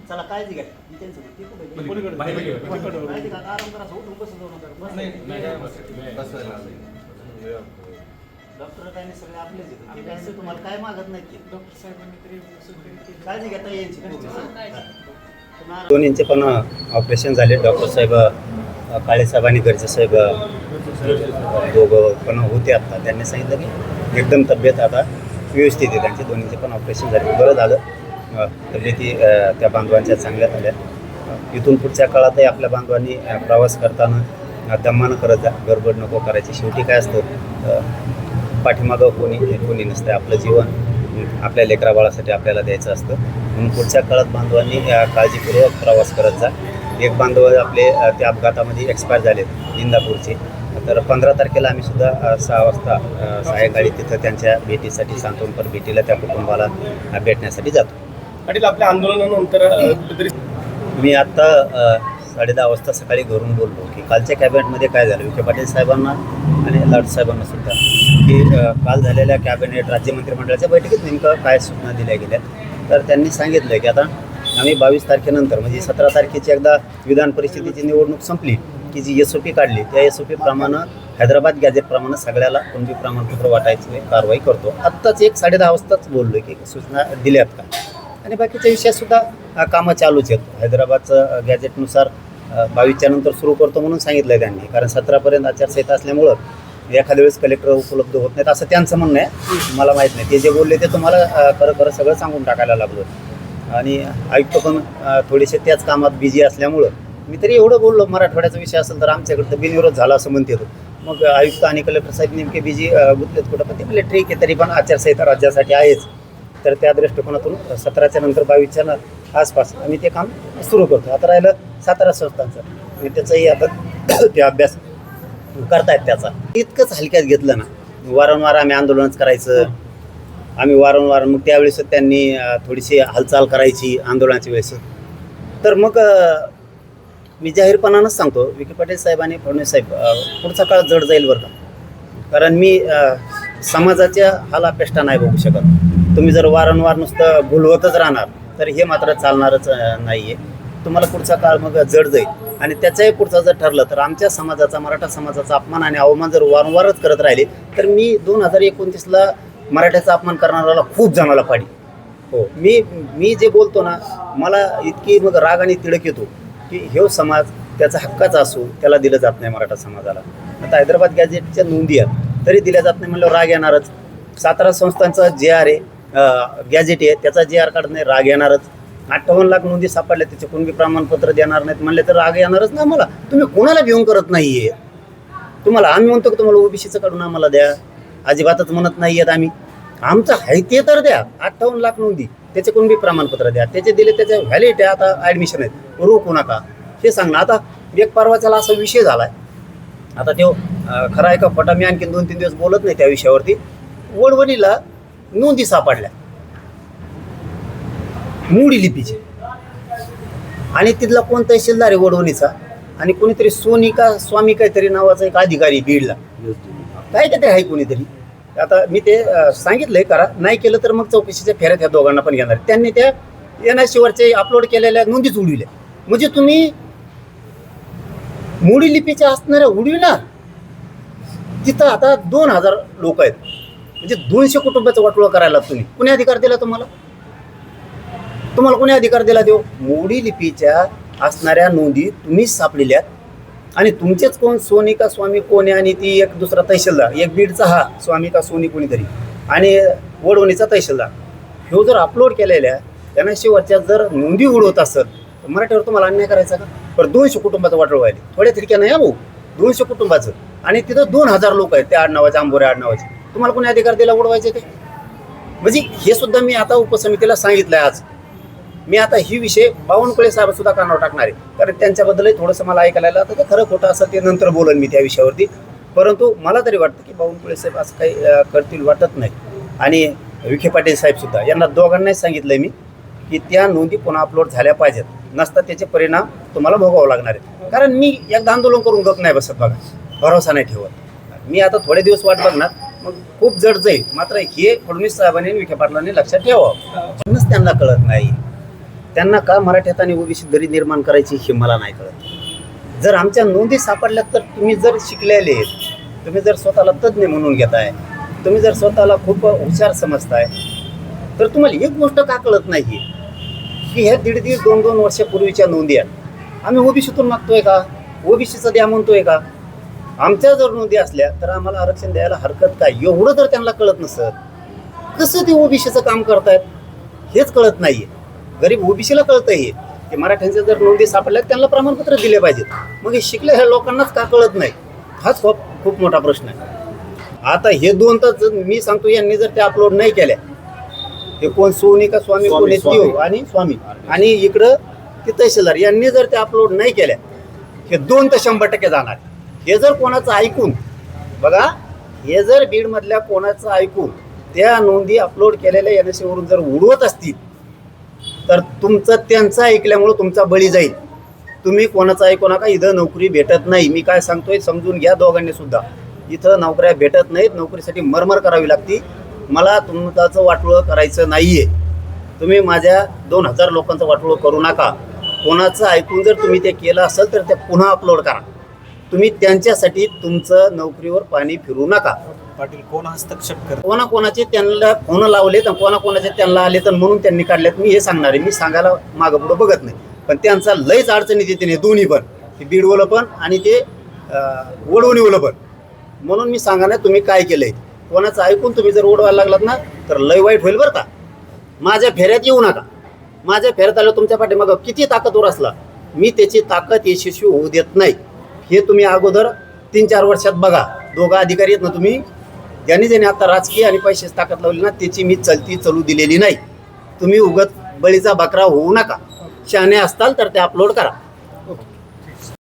चला काळजी घ्या त्यांचं ते कुठे माहिती का आराम करा उठून कसं जाऊ नका डॉक्टर काय नाही सगळे आपलेच येतात ते काय तुम्हाला काय मागत नाही डॉक्टर साहेबांनी तरी काळजी घेता यांची दोन्हींचे पण ऑपरेशन झाले. डॉक्टर साहेब काळे साहेब आणि गरजे साहेब दोघं पण होते. आता त्यांनी सांगितलं की एकदम तब्येत आता व्यवस्थित आहे त्यांचे. दोन्हींचे पण ऑपरेशन झाले. बरं झालं. तब्येती त्या बांधवांच्या चांगल्या झाल्या. इथून पुढच्या काळातही आपल्या बांधवांनी प्रवास करताना दमानं करत जा, गडबड नको करायची. शेवटी काय असतं, पाठीमागं कोणी नसतं. आपलं जीवन आपल्या लेकराबाळासाठी आपल्याला द्यायचं असतं. म्हणून पुढच्या काळात बांधवांनी काळजीपूर्वक प्रवास करत जा. एक बांधव आपले त्या अपघातामध्ये एक्सपायर झालेत इंदापूरचे. तर 15 तारखेला आम्ही सुद्धा 6 वाजता सायंकाळी तिथं त्यांच्या भेटीसाठी सांत्वनपर भेटीला त्या कुटुंबाला भेटण्यासाठी जातो. पाटील, आपल्या आंदोलनानंतर मी आत्ता 10:30 वाजता सकाळी घरून बोललो की कालच्या कॅबिनेटमध्ये काय झालं. विखे पाटील साहेबांना आणि लाड साहेबांना सुद्धा की काल झालेल्या कॅबिनेट राज्य मंत्रिमंडळाच्या बैठकीत नेमकं काय सूचना दिल्या गेल्या. तर त्यांनी सांगितलं की आता आम्ही 22 तारखेनंतर म्हणजे 17 तारखेची एकदा विधान परिषदेची निवडणूक संपली की जी SOP काढली त्या SOP प्रमाणे हैदराबाद गॅजेटप्रमाणे सगळ्याला कुणबी प्रमाणपत्र वाटायची कारवाई करतो. आत्ताच 10:30 वाजताच बोललो की सूचना दिल्यात का, आणि बाकीच्या विषयातसुद्धा कामं चालूच आहेत. हैदराबादचं गॅजेटनुसार 22च्या नंतर सुरू करतो म्हणून सांगितलं आहे त्यांनी, कारण 17पर्यंत आचारसंहिता असल्यामुळं एखाद्या वेळेस कलेक्टर उपलब्ध होत नाहीत असं त्यांचं म्हणणं आहे. मला माहीत नाही, ते जे बोलले ते तुम्हाला खरं सगळं सांगून टाकायला लागलो. आणि आयुक्त पण थोडेसे त्याच कामात बिझी असल्यामुळं मी तरी एवढं बोललो, मराठवाड्याचा विषय असेल तर आमच्याकडं तर बिनविरोध झाला असं म्हणते तो. मग आयुक्त आणि कलेक्टर साहेब नेमके बिझी गुंतलेत कुठं, पण ते म्हणले ठीक आहे, तरी पण आचारसंहिता राज्यासाठी आहेच. तर त्या दृष्टिकोनातून 17च्या नंतर 22च्या आसपास आम्ही ते काम सुरू करतो. आता राहिलं सातारा संस्थांचं, आणि त्याचाही आता ते अभ्यास करतायत त्याचा. इतकंच हलक्यात घेतलं ना, वारंवार आम्ही आंदोलनच करायचं, आम्ही वारंवार. मग त्यावेळेस त्यांनी थोडीशी हालचाल करायची आंदोलनाच्या वेळेस. तर मग मी जाहीरपणानंच सांगतो, विखे पाटील साहेब आणि फडणवीस साहेब पुढचा काळ जड जाईल बरं का. कारण मी समाजाच्या हालापेष्टा नाही बघू शकत. तुम्ही जर वारंवार नुसतं भुलवतच राहणार तर हे मात्र चालणारच नाही आहे. तुम्हाला पुढचा काळ मग जड जाईल. आणि त्याच्याही पुढचं जर ठरलं तर आमच्या समाजाचा, मराठा समाजाचा अपमान आणि अवमान जर वारंवारच करत राहिले तर मी 2029ला मराठ्याचा अपमान करणाऱ्याला खूप जणाला पाडी. हो, मी जे बोलतो ना, मला इतकी मग राग आणि तिडक येतो की हे समाज त्याचा हक्काचा असो, त्याला दिलं जात नाही मराठा समाजाला. आता हैदराबाद गॅजेटच्या नोंदी आहेत तरी दिल्या जात नाही म्हणल्यावर राग येणारच. सातारा संस्थांचा JR आहे, गॅजेट आहे, त्याचा JR काढत नाही, राग येणारच. 58 लाख नोंदी सापडल्या, त्याचे कोणबी प्रमाणपत्र देणार नाहीत म्हणले तर राग येणारच ना मला. तुम्ही कोणाला घेऊन करत नाही आहे. तुम्हाला आम्ही म्हणतो की तुम्हाला OBCचं काढून आम्हाला द्या, अजिबातच म्हणत नाही आहेत आम्ही. आमचं आहे ते तर द्या. 58 लाख नोंदी, त्याचे कोणबी प्रमाणपत्र द्या, त्याचे दिले त्याच्या व्हॅलिडिटी आता ॲडमिशन आहेत, रोखू नका हे सांगणं. आता एक परवाच्याला असा विषय झाला आहे, आता तो खरा आहे का खोटा मी आणखी 2-3 दिवस बोलत नाही त्या विषयावरती. वडवणीला नोंदी सापडल्या मोडी लिपीचे, आणि तिथला कोण तहसीलदार आहे वडवणीचा, आणि कोणीतरी सोनिका स्वामी काहीतरी नावाचा एक अधिकारी बीडला काहीतरी आहे कोणीतरी. आता मी ते सांगितलंय करा, नाही केलं तर मग चौकशीच्या फेऱ्यात ह्या दोघांना पण घेणार. त्यांनी त्या NICवरचे अपलोड केलेल्या नोंदीच उडविल्या. म्हणजे तुम्ही मोडी लिपीच्या असणाऱ्या उडविणार. तिथं आता 2000 लोक आहेत, म्हणजे 200 कुटुंबाचं वाटोळं करायला तुम्ही कोणी अधिकार दिला तुम्हाला? तुम्हाला कोणी अधिकार दिला देऊ? मोडी लिपीच्या असणाऱ्या नोंदी तुम्हीच सापडलेल्या, आणि तुमचेच कोण सोनिका स्वामी कोण आहे, आणि ती एक दुसरा तहसीलदार, एक बीडचा हा स्वामिका सोनी कोणीतरी, आणि वडवणीचा तहसीलदार, ह्यो जर अपलोड केलेल्या NICवरच्या जर नोंदी उडवत असेल तर मराठीवर तुम्हाला अन्याय करायचा का? पण 200 कुटुंबाचं वाटोळं व्हायला, थोड्या तिरक्या नाही भाऊ, 200 कुटुंबाचं, आणि तिथं 2000 लोक आहेत त्या आडनावाचे, आंबोरे आडनावाचे. तुम्हाला कोणी अधिकार दिला उडवायचे ते? म्हणजे हे सुद्धा मी आता उपसमितीला सांगितलं आहे आज. मी आता ही विषय बावनकुळे साहेब सुद्धा कानावर टाकणार आहे, कारण त्यांच्याबद्दलही थोडंसं मला ऐकायला आलं. तर ते खरं खोटं असं ते नंतर बोलन मी त्या विषयावरती. परंतु मला तरी वाटतं की बावनकुळे साहेब असं काही करतील वाटत नाही. आणि विखे पाटील साहेबसुद्धा, यांना दोघांनाही सांगितलं आहे मी की त्या नोंदी पुन्हा अपलोड झाल्या पाहिजेत, नसता त्याचे परिणाम तुम्हाला भोगावं लागणार आहेत. कारण मी एकदा आंदोलन करून गप नाही बसत बघा, भरोसा नाही ठेवत. मी आता थोडे दिवस वाट बघणार, मग खूप जड जाईल. मात्र हे फडणवीस साहेबांनी विखे पाटलांनी लक्षात ठेवावं. त्यांना कळत नाही. त्यांना का मराठ्यात आणि ओबीसी दरी निर्माण करायची हे मला नाही कळत. जर आमच्या नोंदी सापडल्या तर तुम्ही जर शिकलेले आहेत, तुम्ही जर स्वतःला तज्ज्ञ म्हणून घेताय, तुम्ही जर स्वतःला खूप हुशार समजताय, तर तुम्हाला एक गोष्ट का कळत नाही की ह्या 1.5-2 वर्षापूर्वीच्या नोंदी आहेत. आम्ही ओबीसीतून मागतोय का? ओबीसीचं द्या म्हणतोय का? आमच्या जर नोंदी असल्या तर आम्हाला आरक्षण द्यायला हरकत काय? एवढं जर त्यांना कळत नसत, कसं ते ओबीसीचं काम करतायत हेच कळत नाहीये. गरीब ओबीसीला कळतं हे की मराठ्यांच्या जर नोंदी सापडल्या त्यांना प्रमाणपत्र दिले पाहिजेत. मग हे शिकल्या लोकांनाच का कळत नाही? हाच खूप मोठा प्रश्न आहे. आता हे 2 तर मी सांगतो, यांनी जर ते अपलोड नाही केल्या, हे कोण सोनी का स्वामी कोण येतो आणि स्वामी आणि इकडं ते तहसीलदार यांनी जर ते अपलोड नाही केल्या, हे 2 तर 100% जाणार. हे जर कोणाचं ऐकून बघा, हे जर बीडमधल्या कोणाचं ऐकून त्या नोंदी अपलोड केलेल्या NSA वरून जर उडवत असतील तर तुमचं त्यांचं ऐकल्यामुळं तुमचा बळी जाईल. तुम्ही कोणाचं ऐकू नका. इथं नोकरी भेटत नाही. मी काय सांगतोय समजून घ्या दोघांनी सुद्धा. इथं नोकऱ्या भेटत नाहीत. नोकरीसाठी मरमर करावी लागती. मला तुमचं वाटोळं करायचं नाहीये. तुम्ही माझ्या 2000 लोकांचं वाटोळं करू नका. कोणाचं ऐकून जर तुम्ही ते केलं असेल तर ते पुन्हा अपलोड करा. तुम्ही त्यांच्यासाठी तुमचं नोकरीवर पाणी फिरू नका. पाटील कोण हस्तक्षेप करत? कोणाकोणाचे त्यांना फोन लावले तर कोणाकोणाचे त्यांना आले तर म्हणून त्यांनी काढलेत. मी हे सांगणार आहे. मी सांगायला मागं पुढं बघत नाही. पण त्यांचा लयच अडचणीत येते दोन्ही पण, ते बीडवलं पण आणि ते वडवणीवलं पण. म्हणून मी सांगा ना तुम्ही काय केलंय. कोणाचं ऐकून तुम्ही जर ओढवायला लागलात ना तर लय वाईट होईल बरं का. माझ्या फेऱ्यात येऊ नका. माझ्या फेऱ्यात आलं तुमच्या पाठीमागं किती ताकदवर असला, मी त्याची ताकद यशस्वी होऊ देत नाही. हे तुम्ही अगोदर 3-4 वर्षात बघा. दोघं अधिकारी आहेत ना तुम्ही, ज्यांनी आता राजकीय आणि पैशाची ताकद लावली ना, त्याची मी चलू दिलेली नाही. तुम्ही उगत बळीचा बकरा होऊ नका. शहाणे असताल तर ते अपलोड करा.